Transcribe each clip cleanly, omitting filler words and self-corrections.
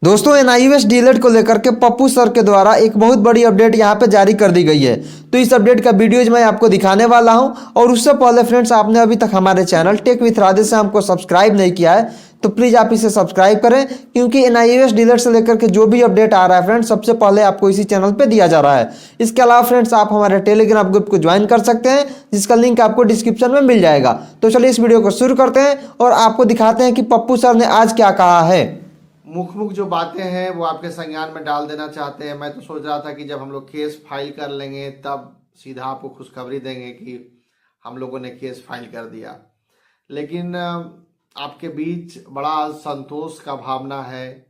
दोस्तों एनआईवीएस डीएलएड को लेकर के पप्पू सर के द्वारा एक बहुत बड़ी अपडेट यहाँ पे जारी कर दी गई है। तो इस अपडेट का वीडियोज मैं आपको दिखाने वाला हूं। और उससे पहले फ्रेंड्स, आपने अभी तक हमारे चैनल टेक विथ राधे से हमको सब्सक्राइब नहीं किया है तो प्लीज़ आप इसे सब्सक्राइब करें, क्योंकि एनआईवीएस डीएलएड से लेकर के जो भी अपडेट आ रहा है फ्रेंड्स, सबसे पहले आपको इसी चैनल पर दिया जा रहा है। इसके अलावा फ्रेंड्स, आप हमारे टेलीग्राम ग्रुप को ज्वाइन कर सकते हैं, जिसका लिंक आपको डिस्क्रिप्शन में मिल जाएगा। तो चलिए इस वीडियो को शुरू करते हैं और आपको दिखाते हैं कि पप्पू सर ने आज क्या कहा है। मुख जो बातें हैं वो आपके संज्ञान में डाल देना चाहते हैं। मैं तो सोच रहा था कि जब हम लोग केस फाइल कर लेंगे तब सीधा आपको खुशखबरी देंगे कि हम लोगों ने केस फाइल कर दिया, लेकिन आपके बीच बड़ा संतोष का भावना है,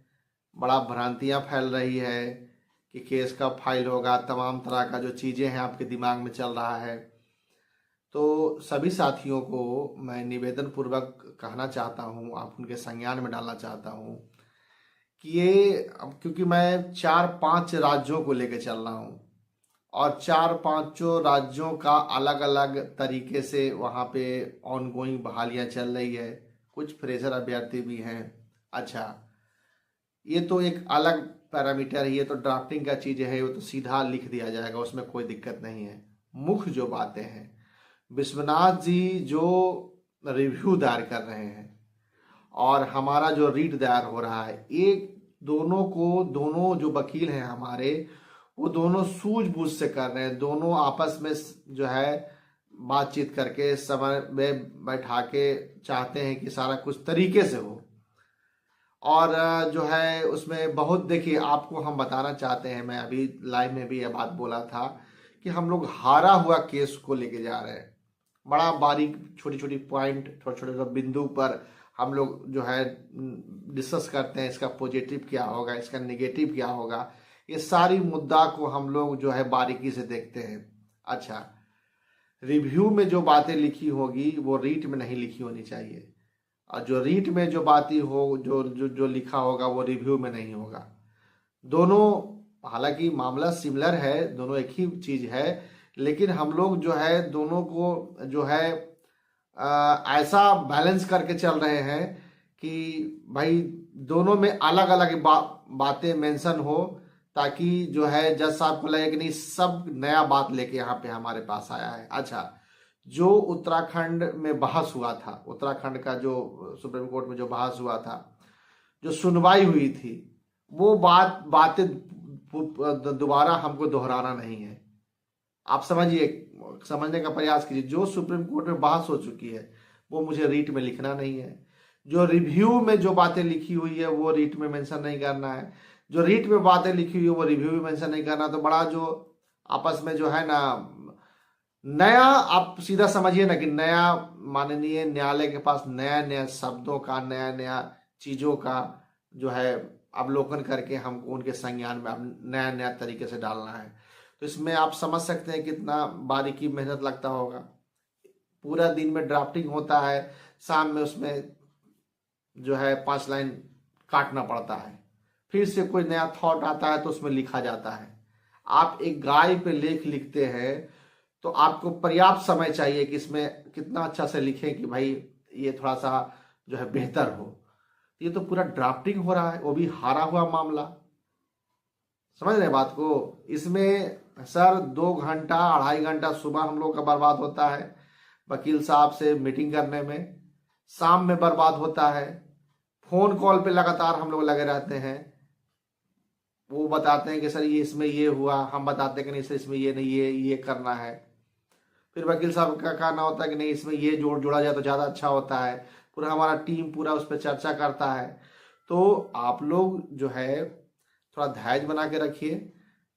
बड़ा भ्रांतियां फैल रही है कि केस कब फाइल होगा, तमाम तरह का जो चीज़ें हैं आपके दिमाग में चल रहा है। तो सभी साथियों को मैं निवेदन पूर्वक कहना चाहता हूँ, आप उनके संज्ञान में डालना चाहता हूँ कि ये अब क्योंकि मैं 4-5 राज्यों को लेकर चल रहा हूँ और 4-5 राज्यों का अलग अलग तरीके से वहाँ पे ऑनगोइंग बहालियाँ चल रही है, कुछ फ्रेशर अभ्यर्थी भी हैं। अच्छा, ये तो एक अलग पैरामीटर है, ये तो ड्राफ्टिंग का चीज़ है, वो तो सीधा लिख दिया जाएगा, उसमें कोई दिक्कत नहीं है। मुख्य जो बातें हैं, विश्वनाथ जी जो रिव्यू दायर कर रहे हैं और हमारा जो रीट दायर हो रहा है, एक दोनों जो वकील हैं हमारे, वो दोनों सूझबूझ से कर रहे हैं। दोनों आपस में जो है बातचीत करके समय में बैठा के चाहते हैं कि सारा कुछ तरीके से हो। और जो है उसमें बहुत, देखिए आपको हम बताना चाहते हैं, मैं अभी लाइव में भी यह बात बोला था कि हम लोग हारा हुआ केस को लेके जा रहे हैं। बड़ा बारीक छोटी छोटी पॉइंट, छोटे छोटे बिंदु पर हम लोग जो है डिस्कस करते हैं, इसका पॉजिटिव क्या होगा, इसका नेगेटिव क्या होगा, ये सारी मुद्दा को हम लोग जो है बारीकी से देखते हैं। अच्छा, रिव्यू में जो बातें लिखी होगी वो रीट में नहीं लिखी होनी चाहिए, और जो रीट में जो बातें हो जो जो जो लिखा होगा वो रिव्यू में नहीं होगा। दोनों हालांकि मामला सिमिलर है, दोनों एक ही चीज़ है, लेकिन हम लोग जो है दोनों को जो है ऐसा बैलेंस करके चल रहे हैं कि भाई दोनों में अलग अलग बातें मेंशन हो, ताकि जो है जज साहब को लगे कि नहीं सब नया बात लेके यहाँ पे हमारे पास आया है। अच्छा, जो उत्तराखंड में बहस हुआ था, उत्तराखंड का जो सुप्रीम कोर्ट में जो बहस हुआ था, जो सुनवाई हुई थी, वो बातें दोबारा हमको दोहराना नहीं है। आप समझिए, समझने का प्रयास कीजिए। जो सुप्रीम कोर्ट में बहस हो चुकी है वो मुझे रीट में लिखना नहीं है। जो रिव्यू में जो बातें लिखी हुई है वो रीट में मेंशन नहीं करना है। जो रीट में बातें लिखी हुई है वो रिव्यू में मेंशन नहीं करना। तो बड़ा जो आपस में जो है ना नया, आप सीधा समझिए ना कि नया माननीय न्यायालय के पास नया नया शब्दों का, नया नया चीज़ों का जो है अवलोकन करके हमको उनके संज्ञान में अब नया नया तरीके से डालना है। तो इसमें आप समझ सकते हैं कितना बारीकी मेहनत लगता होगा। पूरा दिन में ड्राफ्टिंग होता है, शाम में उसमें जो है 5 लाइन काटना पड़ता है, फिर से कोई नया थॉट आता है तो उसमें लिखा जाता है। आप एक गाय पे लेख लिखते हैं तो आपको पर्याप्त समय चाहिए कि इसमें कितना अच्छा से लिखें कि भाई ये थोड़ा सा जो है बेहतर हो। ये तो पूरा ड्राफ्टिंग हो रहा है, वो भी हारा हुआ मामला। समझ रहे बात को? इसमें सर 2 घंटा 2.5 घंटा सुबह हम लोग का बर्बाद होता है वकील साहब से मीटिंग करने में, शाम में बर्बाद होता है, फोन कॉल पे लगातार हम लोग लगे रहते हैं। वो बताते हैं कि सर ये इसमें ये हुआ, हम बताते हैं कि नहीं सर इसमें ये नहीं, ये करना है। फिर वकील साहब का कहना होता है कि नहीं इसमें ये जोड़ा जाए तो ज़्यादा अच्छा होता है। पूरा हमारा टीम पूरा उस पर चर्चा करता है। तो आप लोग जो है थोड़ा धैर्य बना के रखिए।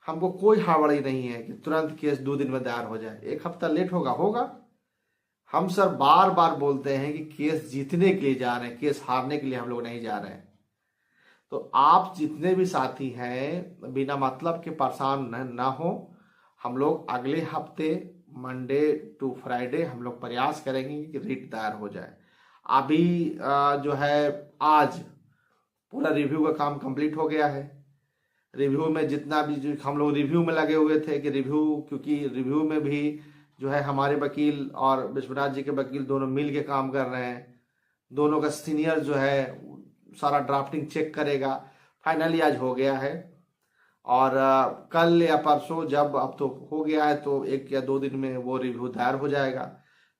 हमको कोई हड़बड़ी नहीं है कि तुरंत केस 2 दिन में दायर हो जाए। 1 हफ्ता लेट होगा। हम सर बार बार बोलते हैं कि केस जीतने के लिए जा रहे हैं, केस हारने के लिए हम लोग नहीं जा रहे हैं। तो आप जितने भी साथी हैं बिना मतलब के परेशान ना हो। हम लोग अगले हफ्ते मंडे टू फ्राइडे हम लोग प्रयास करेंगे कि रिट दायर हो जाए। अभी जो है आज पूरा रिव्यू का काम कंप्लीट हो गया है। रिव्यू में जितना भी हम लोग रिव्यू में लगे हुए थे कि रिव्यू, क्योंकि रिव्यू में भी जो है हमारे वकील और विश्वनाथ जी के वकील दोनों मिल के काम कर रहे हैं। दोनों का सीनियर जो है सारा ड्राफ्टिंग चेक करेगा, फाइनली आज हो गया है। और कल या परसों, जब अब तो हो गया है तो 1 या 2 दिन में वो रिव्यू दायर हो जाएगा।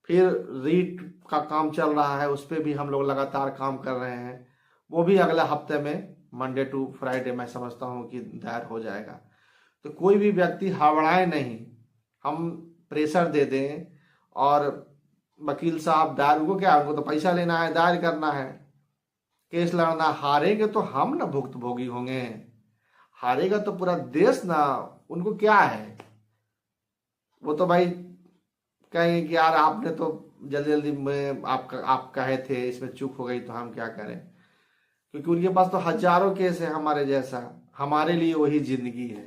फिर रीट का काम चल रहा है, उस पर भी हम लोग लगातार काम कर रहे हैं, वो भी अगले हफ्ते में मंडे टू फ्राइडे मैं समझता हूँ कि दायर हो जाएगा। तो कोई भी व्यक्ति हड़बड़ाए नहीं, हम प्रेशर दे दें और वकील साहब दायर, उनको क्या, उनको तो पैसा लेना है, दायर करना है, केस लड़ना। हारेंगे तो हम ना भुक्तभोगी होंगे, हारेगा तो पूरा देश ना। उनको क्या है, वो तो भाई कहेंगे कि यार आपने तो जल्दी जल्दी में आप कहे थे, इसमें चूक हो गई तो हम क्या करें। क्योंकि उनके पास तो हजारों केस है हमारे जैसा, हमारे लिए वही जिंदगी है।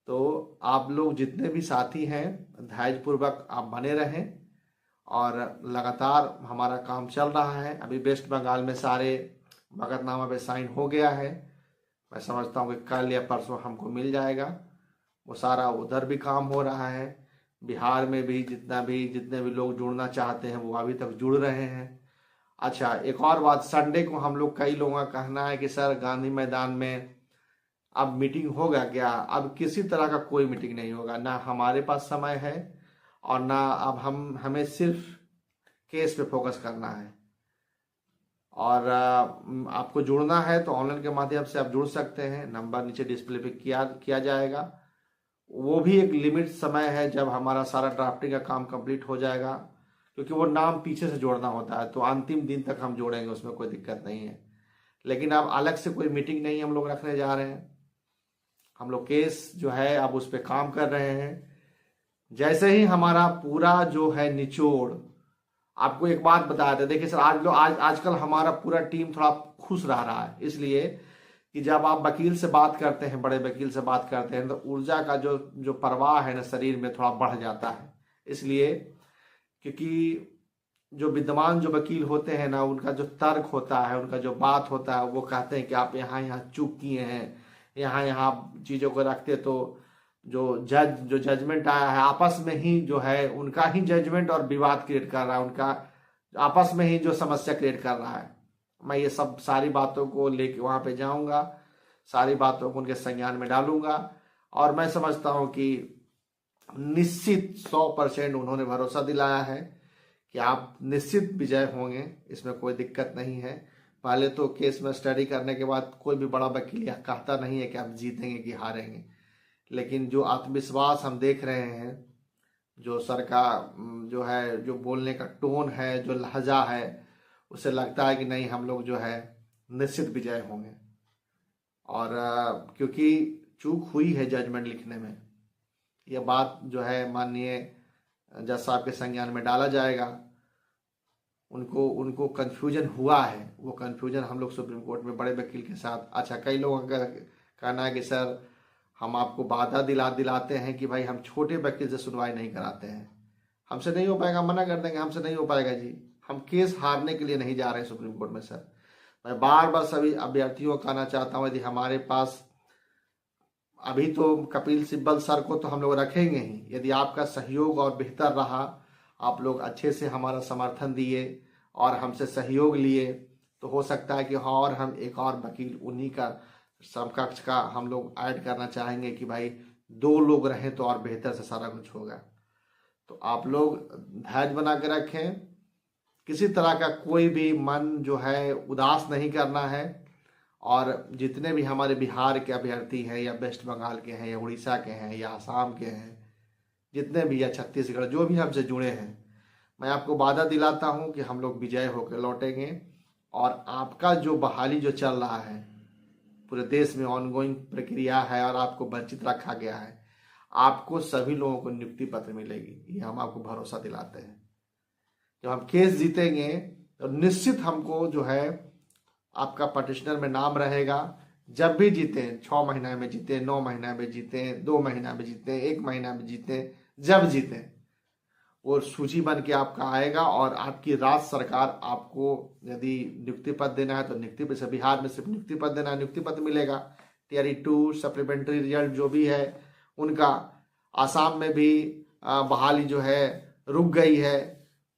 तो आप लोग जितने भी साथी हैं, धैर्यपूर्वक आप बने रहें और लगातार हमारा काम चल रहा है। अभी वेस्ट बंगाल में सारे वक़्तनामा पे साइन हो गया है, मैं समझता हूँ कि कल या परसों हमको मिल जाएगा। वो सारा उधर भी काम हो रहा है, बिहार में भी जितने भी लोग जुड़ना चाहते हैं वो अभी तक जुड़ रहे हैं। अच्छा, एक और बात, संडे को हम लोग, कई लोगों का कहना है कि सर गांधी मैदान में अब मीटिंग होगा क्या। अब किसी तरह का कोई मीटिंग नहीं होगा, ना हमारे पास समय है और ना अब हमें सिर्फ केस पे फोकस करना है। और आपको जुड़ना है तो ऑनलाइन के माध्यम से आप जुड़ सकते हैं, नंबर नीचे डिस्प्ले पे किया जाएगा। वो भी एक लिमिट समय है जब हमारा सारा ड्राफ्टिंग का काम कंप्लीट हो जाएगा, क्योंकि वो नाम पीछे से जोड़ना होता है, तो अंतिम दिन तक हम जोड़ेंगे, उसमें कोई दिक्कत नहीं है। लेकिन अब अलग से कोई मीटिंग नहीं हम लोग रखने जा रहे हैं, हम लोग केस जो है अब उस पर काम कर रहे हैं। जैसे ही हमारा पूरा जो है निचोड़, आपको एक बात बता दें, देखिए सर, आजकल हमारा पूरा टीम थोड़ा खुश रहा है, इसलिए कि जब आप वकील से बात करते हैं, बड़े वकील से बात करते हैं, तो ऊर्जा का जो प्रवाह है ना शरीर में थोड़ा बढ़ जाता है। इसलिए क्योंकि जो विद्वान जो वकील होते हैं ना, उनका जो तर्क होता है, उनका जो बात होता है, वो कहते हैं कि आप यहाँ चूक किए हैं, यहाँ चीज़ों को रखते तो जो जजमेंट आया है आपस में ही जो है उनका ही जजमेंट और विवाद क्रिएट कर रहा है, उनका आपस में ही जो समस्या क्रिएट कर रहा है। मैं ये सब सारी बातों को लेके वहाँ पे जाऊँगा, सारी बातों को उनके संज्ञान में डालूंगा और मैं समझता हूँ कि निश्चित 100% उन्होंने भरोसा दिलाया है कि आप निश्चित विजय होंगे, इसमें कोई दिक्कत नहीं है। पहले तो केस में स्टडी करने के बाद कोई भी बड़ा वकील यह कहता नहीं है कि आप जीतेंगे कि हारेंगे, लेकिन जो आत्मविश्वास हम देख रहे हैं, जो सर का जो है, जो बोलने का टोन है, जो लहजा है, उससे लगता है कि नहीं, हम लोग जो है निश्चित विजय होंगे। और क्योंकि चूक हुई है जजमेंट लिखने में, यह बात जो है माननीय जज साहब के संज्ञान में डाला जाएगा। उनको कन्फ्यूजन हुआ है, वो कन्फ्यूजन हम लोग सुप्रीम कोर्ट में बड़े वकील के साथ, अच्छा कई लोगों का कहना है कि सर हम आपको बाधा दिलाते हैं कि भाई हम छोटे वकील से सुनवाई नहीं कराते हैं, हमसे नहीं हो पाएगा, मना कर देंगे, हमसे नहीं हो पाएगा जी, हम केस हारने के लिए नहीं जा रहे हैं सुप्रीम कोर्ट में। सर मैं बार बार सभी अभ्यर्थियों को कहना चाहता हूँ, यदि हमारे पास अभी तो कपिल सिब्बल सर को तो हम लोग रखेंगे ही, यदि आपका सहयोग और बेहतर रहा, आप लोग अच्छे से हमारा समर्थन दिए और हमसे सहयोग लिए, तो हो सकता है कि और हम एक और वकील उन्हीं का समकक्ष का हम लोग ऐड करना चाहेंगे कि भाई 2 लोग रहें तो और बेहतर से सारा कुछ होगा। तो आप लोग धैर्य बना के रखें, किसी तरह का कोई भी मन जो है उदास नहीं करना है। और जितने भी हमारे बिहार के अभ्यर्थी हैं या वेस्ट बंगाल के हैं या उड़ीसा के हैं या आसाम के हैं, जितने भी, या छत्तीसगढ़, जो भी हमसे जुड़े हैं, मैं आपको वादा दिलाता हूं कि हम लोग विजय होकर लौटेंगे। और आपका जो बहाली जो चल रहा है पूरे देश में, ऑनगोइंग प्रक्रिया है और आपको वंचित रखा गया है, आपको सभी लोगों को नियुक्ति पत्र मिलेगी, ये हम आपको भरोसा दिलाते हैं। जब हम केस जीतेंगे तो निश्चित हमको जो है आपका पटिशनर में नाम रहेगा। जब भी जीते, 6 महीना में जीते, 9 महीना में जीते, 2 महीना में जीते, 1 महीना में जीते, जब जीते, वो सूची बन के आपका आएगा और आपकी राज्य सरकार आपको यदि नियुक्ति पद देना है तो नियुक्ति पद, बिहार में सिर्फ नियुक्ति पद देना है, नियुक्ति पद मिलेगा। टियर 2 सप्लीमेंट्री रिजल्ट जो भी है उनका, आसाम में भी बहाली जो है रुक गई है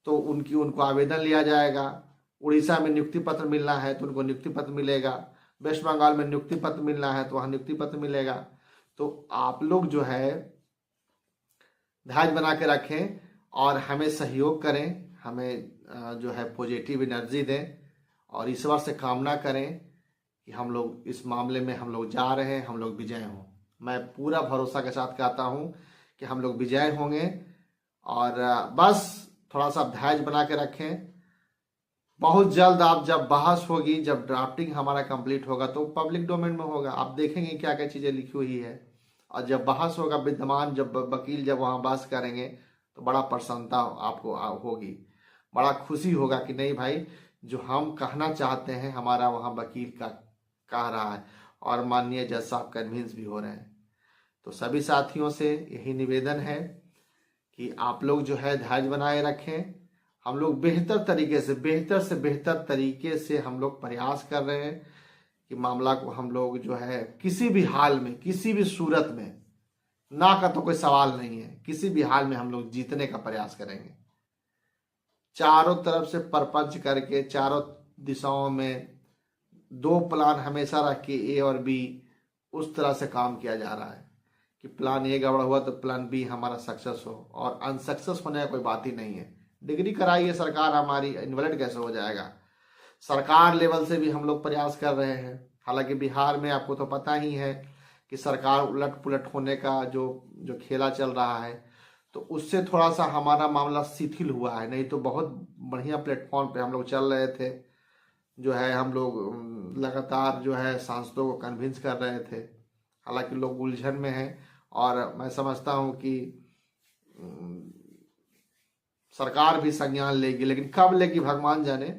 तो उनको आवेदन लिया जाएगा। उड़ीसा में नियुक्ति पत्र मिलना है तो उनको नियुक्ति पत्र मिलेगा। वेस्ट बंगाल में नियुक्ति पत्र मिलना है तो वहाँ नियुक्ति पत्र मिलेगा। तो आप लोग जो है धैर्य बना के रखें और हमें सहयोग करें, हमें जो है पॉजिटिव एनर्जी दें और ईश्वर से कामना करें कि हम लोग इस मामले में हम लोग जा रहे हैं, हम लोग विजय हों। मैं पूरा भरोसा के साथ कहता हूं कि हम लोग विजय होंगे और बस थोड़ा सा धैर्य बना के रखें। बहुत जल्द आप जब बहस होगी, जब ड्राफ्टिंग हमारा कंप्लीट होगा तो पब्लिक डोमेन में होगा, आप देखेंगे क्या क्या चीज़ें लिखी हुई है। और जब बहस होगा विद्यमान जब वकील जब वहाँ बहस करेंगे तो बड़ा प्रसन्नता आपको होगी, बड़ा खुशी होगा कि नहीं भाई जो हम कहना चाहते हैं हमारा वहाँ वकील का कह रहा है और माननीय जज साहब कन्विंस भी हो रहे हैं। तो सभी साथियों से यही निवेदन है कि आप लोग जो है धैर्य बनाए रखें। हम लोग बेहतर तरीके से हम लोग प्रयास कर रहे हैं कि मामला को हम लोग जो है किसी भी हाल में, किसी भी सूरत में, ना का तो कोई सवाल नहीं है, किसी भी हाल में हम लोग जीतने का प्रयास करेंगे। चारों तरफ से परपंच करके चारों दिशाओं में 2 प्लान हमेशा रख के ए और बी उस तरह से काम किया जा रहा है कि प्लान ए गड़बड़ हुआ तो प्लान बी हमारा सक्सेस हो, और अनसक्सेस होने का कोई बात ही नहीं है। डिग्री कराई है सरकार हमारी, इनवैलिड कैसे हो जाएगा। सरकार लेवल से भी हम लोग प्रयास कर रहे हैं। हालांकि बिहार में आपको तो पता ही है कि सरकार उलट पुलट होने का जो खेला चल रहा है, तो उससे थोड़ा सा हमारा मामला शिथिल हुआ है। नहीं तो बहुत बढ़िया प्लेटफॉर्म पे हम लोग चल रहे थे, जो है हम लोग लगातार जो है सांसदों को कन्विंस कर रहे थे। हालांकि लोग उलझन में हैं और मैं समझता हूं कि सरकार भी संज्ञान लेगी, लेकिन कब लेगी भगवान जाने।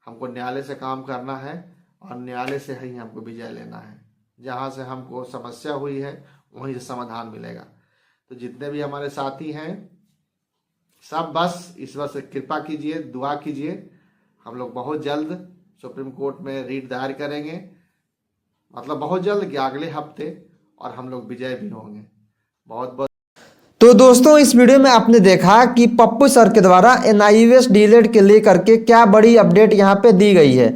हमको न्यायालय से काम करना है और न्यायालय से ही हमको विजय लेना है। जहाँ से हमको समस्या हुई है वहीं से समाधान मिलेगा। तो जितने भी हमारे साथी हैं सब बस ईश्वर से कृपा कीजिए, दुआ कीजिए। हम लोग बहुत जल्द सुप्रीम कोर्ट में रीट दायर करेंगे, मतलब बहुत जल्द कि अगले हफ्ते, और हम लोग विजय भी होंगे। बहुत बहुत तो दोस्तों इस वीडियो में आपने देखा कि पप्पू सर के द्वारा NIOS डीलेट के लेकर के क्या बड़ी अपडेट यहाँ पे दी गई है।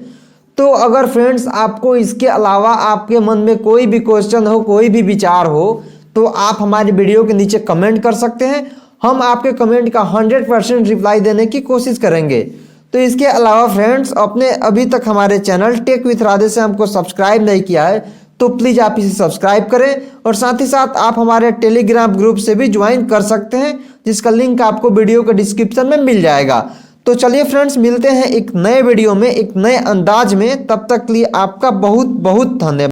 तो अगर फ्रेंड्स आपको इसके अलावा आपके मन में कोई भी क्वेश्चन हो, कोई भी विचार हो, तो आप हमारी वीडियो के नीचे कमेंट कर सकते हैं। हम आपके कमेंट का 100% रिप्लाई देने की कोशिश करेंगे। तो इसके अलावा फ्रेंड्स अपने अभी तक हमारे चैनल टेक विथ राधे से हमको सब्सक्राइब नहीं किया है तो प्लीज़ आप इसे सब्सक्राइब करें, और साथ ही साथ आप हमारे टेलीग्राम ग्रुप से भी ज्वाइन कर सकते हैं, जिसका लिंक आपको वीडियो के डिस्क्रिप्शन में मिल जाएगा। तो चलिए फ्रेंड्स मिलते हैं एक नए वीडियो में, एक नए अंदाज में। तब तक के लिए आपका बहुत बहुत धन्यवाद।